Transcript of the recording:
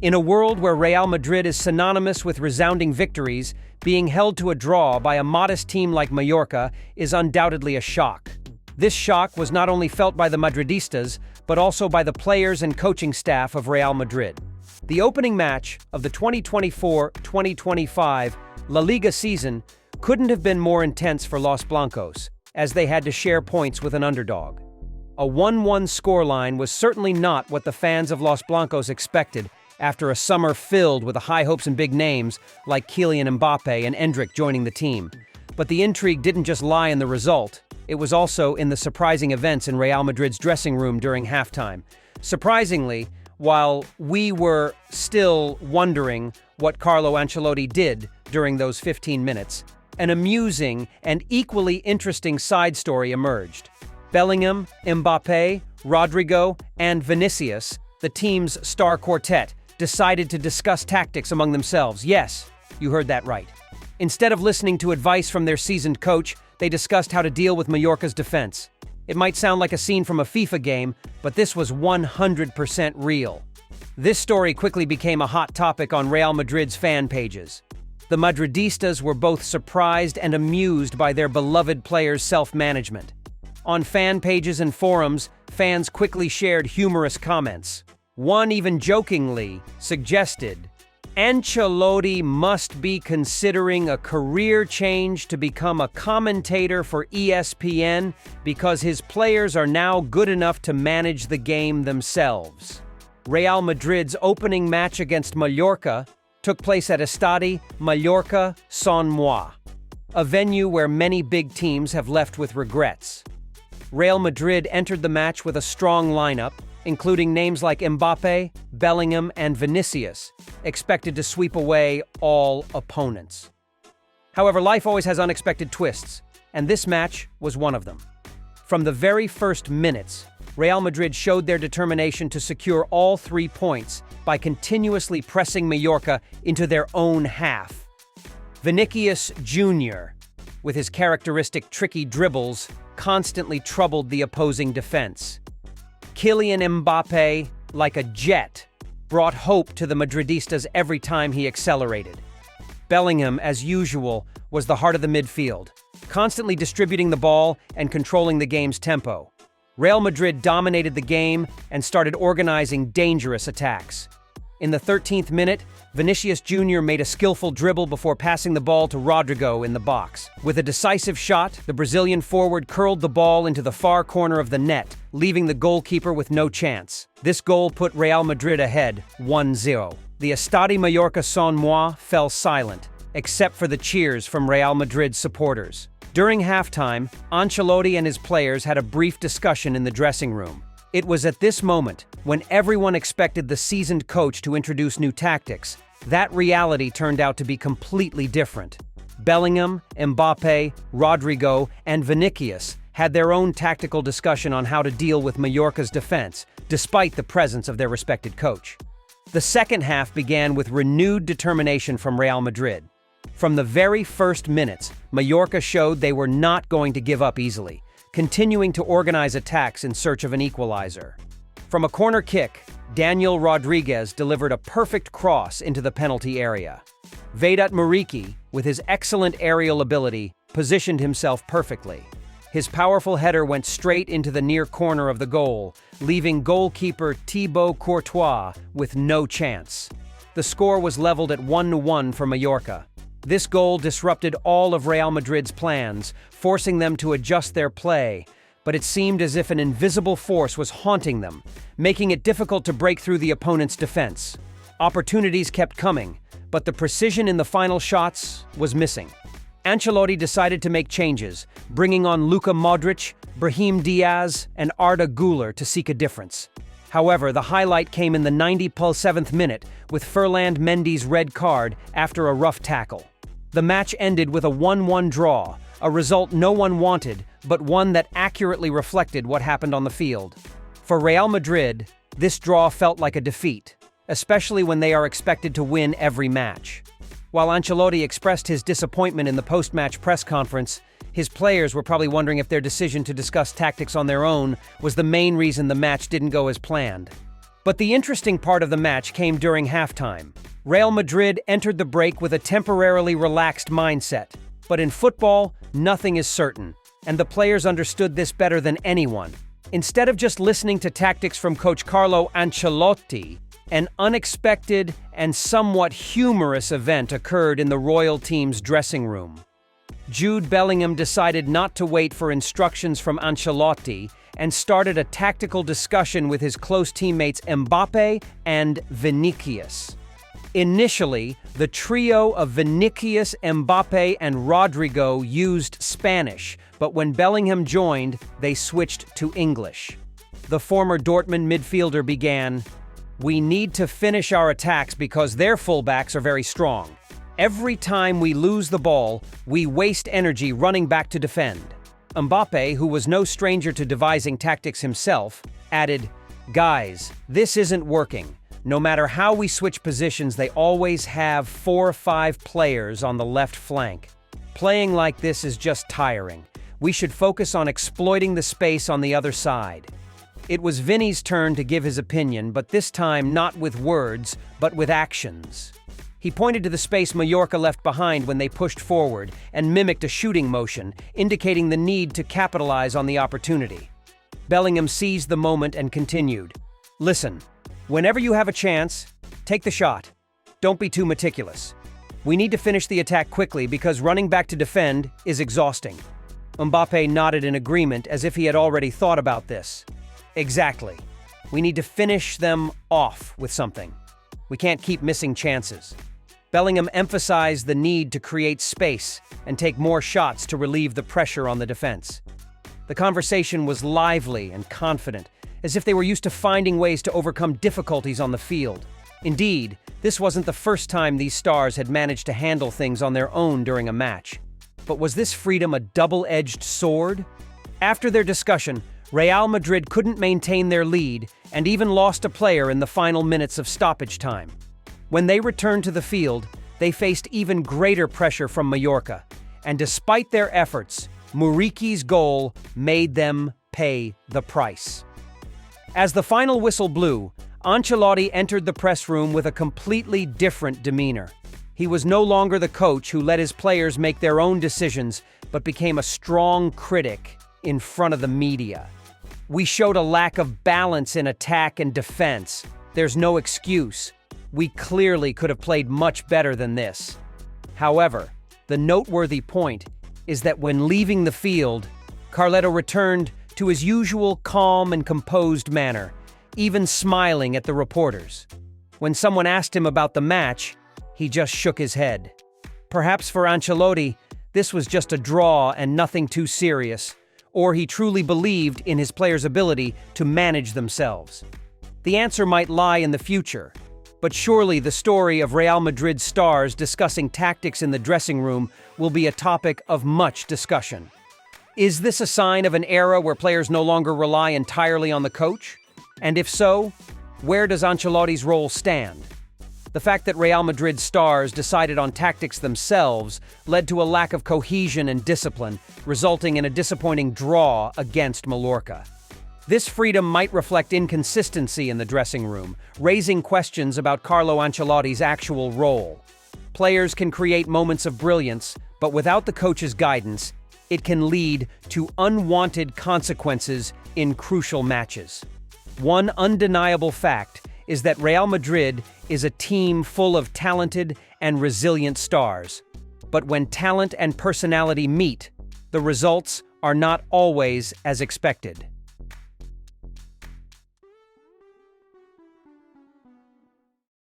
In a world where Real Madrid is synonymous with resounding victories, being held to a draw by a modest team like Mallorca is undoubtedly a shock. This shock was not only felt by the Madridistas, but also by the players and coaching staff of Real Madrid. The opening match of the 2024-2025 La Liga season couldn't have been more intense for Los Blancos, as they had to share points with an underdog. A 1-1 scoreline was certainly not what the fans of Los Blancos expected after a summer filled with high hopes and big names like Kylian Mbappe and Endrick joining the team. But the intrigue didn't just lie in the result, it was also in the surprising events in Real Madrid's dressing room during halftime. Surprisingly, while we were still wondering what Carlo Ancelotti did during those 15 minutes, an amusing and equally interesting side story emerged. Bellingham, Mbappe, Rodrigo, and Vinicius, the team's star quartet, decided to discuss tactics among themselves. Yes, you heard that right. Instead of listening to advice from their seasoned coach, they discussed how to deal with Mallorca's defense. It might sound like a scene from a FIFA game, but this was 100% real. This story quickly became a hot topic on Real Madrid's fan pages. The Madridistas were both surprised and amused by their beloved players' self-management. On fan pages and forums, fans quickly shared humorous comments. One even jokingly suggested, "Ancelotti must be considering a career change to become a commentator for ESPN because his players are now good enough to manage the game themselves." Real Madrid's opening match against Mallorca took place at Estadi Mallorca Sant Moi, a venue where many big teams have left with regrets. Real Madrid entered the match with a strong lineup, including names like Mbappe, Bellingham, and Vinicius, expected to sweep away all opponents. However, life always has unexpected twists, and this match was one of them. From the very first minutes, Real Madrid showed their determination to secure all 3 points by continuously pressing Mallorca into their own half. Vinicius Jr., with his characteristic tricky dribbles, constantly troubled the opposing defense. Kylian Mbappe, like a jet, brought hope to the Madridistas every time he accelerated. Bellingham, as usual, was the heart of the midfield, constantly distributing the ball and controlling the game's tempo. Real Madrid dominated the game and started organizing dangerous attacks. In the 13th minute, Vinicius Jr. made a skillful dribble before passing the ball to Rodrigo in the box. With a decisive shot, the Brazilian forward curled the ball into the far corner of the net, leaving the goalkeeper with no chance. This goal put Real Madrid ahead, 1-0. The Estadi Mallorca Sant Moi fell silent, except for the cheers from Real Madrid supporters. During halftime, Ancelotti and his players had a brief discussion in the dressing room. It was at this moment, when everyone expected the seasoned coach to introduce new tactics, that reality turned out to be completely different. Bellingham, Mbappe, Rodrigo, and Vinicius had their own tactical discussion on how to deal with Mallorca's defense, despite the presence of their respected coach. The second half began with renewed determination from Real Madrid. From the very first minutes, Mallorca showed they were not going to give up easily, continuing to organize attacks in search of an equalizer. From a corner kick, Daniel Rodriguez delivered a perfect cross into the penalty area. Vedat Muriqi, with his excellent aerial ability, positioned himself perfectly. His powerful header went straight into the near corner of the goal, leaving goalkeeper Thibaut Courtois with no chance. The score was leveled at 1-1 for Mallorca. This goal disrupted all of Real Madrid's plans, forcing them to adjust their play, but it seemed as if an invisible force was haunting them, making it difficult to break through the opponent's defense. Opportunities kept coming, but the precision in the final shots was missing. Ancelotti decided to make changes, bringing on Luka Modric, Brahim Diaz, and Arda Güler to seek a difference. However, the highlight came in the 97th minute with Ferland Mendy's red card after a rough tackle. The match ended with a 1-1 draw, a result no one wanted, but one that accurately reflected what happened on the field. For Real Madrid, this draw felt like a defeat, especially when they are expected to win every match. While Ancelotti expressed his disappointment in the post-match press conference, his players were probably wondering if their decision to discuss tactics on their own was the main reason the match didn't go as planned. But the interesting part of the match came during halftime. Real Madrid entered the break with a temporarily relaxed mindset. But in football, nothing is certain, and the players understood this better than anyone. Instead of just listening to tactics from coach Carlo Ancelotti, an unexpected and somewhat humorous event occurred in the royal team's dressing room. Jude Bellingham decided not to wait for instructions from Ancelotti and started a tactical discussion with his close teammates Mbappe and Vinicius. Initially, the trio of Vinicius, Mbappe, and Rodrigo used Spanish, but when Bellingham joined, they switched to English. The former Dortmund midfielder began, "We need to finish our attacks because their fullbacks are very strong. Every time we lose the ball, we waste energy running back to defend." Mbappe, who was no stranger to devising tactics himself, added, "Guys, this isn't working. No matter how we switch positions, they always have 4 or 5 players on the left flank. Playing like this is just tiring. We should focus on exploiting the space on the other side." It was Vinny's turn to give his opinion, but this time not with words, but with actions. He pointed to the space Mallorca left behind when they pushed forward and mimicked a shooting motion, indicating the need to capitalize on the opportunity. Bellingham seized the moment and continued, "Listen, whenever you have a chance, take the shot. Don't be too meticulous. We need to finish the attack quickly because running back to defend is exhausting." Mbappe nodded in agreement as if he had already thought about this. "Exactly. We need to finish them off with something. We can't keep missing chances." Bellingham emphasized the need to create space and take more shots to relieve the pressure on the defense. The conversation was lively and confident, as if they were used to finding ways to overcome difficulties on the field. Indeed, this wasn't the first time these stars had managed to handle things on their own during a match. But was this freedom a double-edged sword? After their discussion, Real Madrid couldn't maintain their lead and even lost a player in the final minutes of stoppage time. When they returned to the field, they faced even greater pressure from Mallorca, and despite their efforts, Muriki's goal made them pay the price. As the final whistle blew, Ancelotti entered the press room with a completely different demeanor. He was no longer the coach who let his players make their own decisions, but became a strong critic in front of the media. "We showed a lack of balance in attack and defense. There's no excuse. We clearly could have played much better than this." However, the noteworthy point is that when leaving the field, Carleto returned to his usual calm and composed manner, even smiling at the reporters. When someone asked him about the match, he just shook his head. Perhaps for Ancelotti, this was just a draw and nothing too serious, or he truly believed in his players' ability to manage themselves. The answer might lie in the future, but surely the story of Real Madrid stars discussing tactics in the dressing room will be a topic of much discussion. Is this a sign of an era where players no longer rely entirely on the coach? And if so, where does Ancelotti's role stand? The fact that Real Madrid stars decided on tactics themselves led to a lack of cohesion and discipline, resulting in a disappointing draw against Mallorca. This freedom might reflect inconsistency in the dressing room, raising questions about Carlo Ancelotti's actual role. Players can create moments of brilliance, but without the coach's guidance, it can lead to unwanted consequences in crucial matches. One undeniable fact is that Real Madrid is a team full of talented and resilient stars. But when talent and personality meet, the results are not always as expected.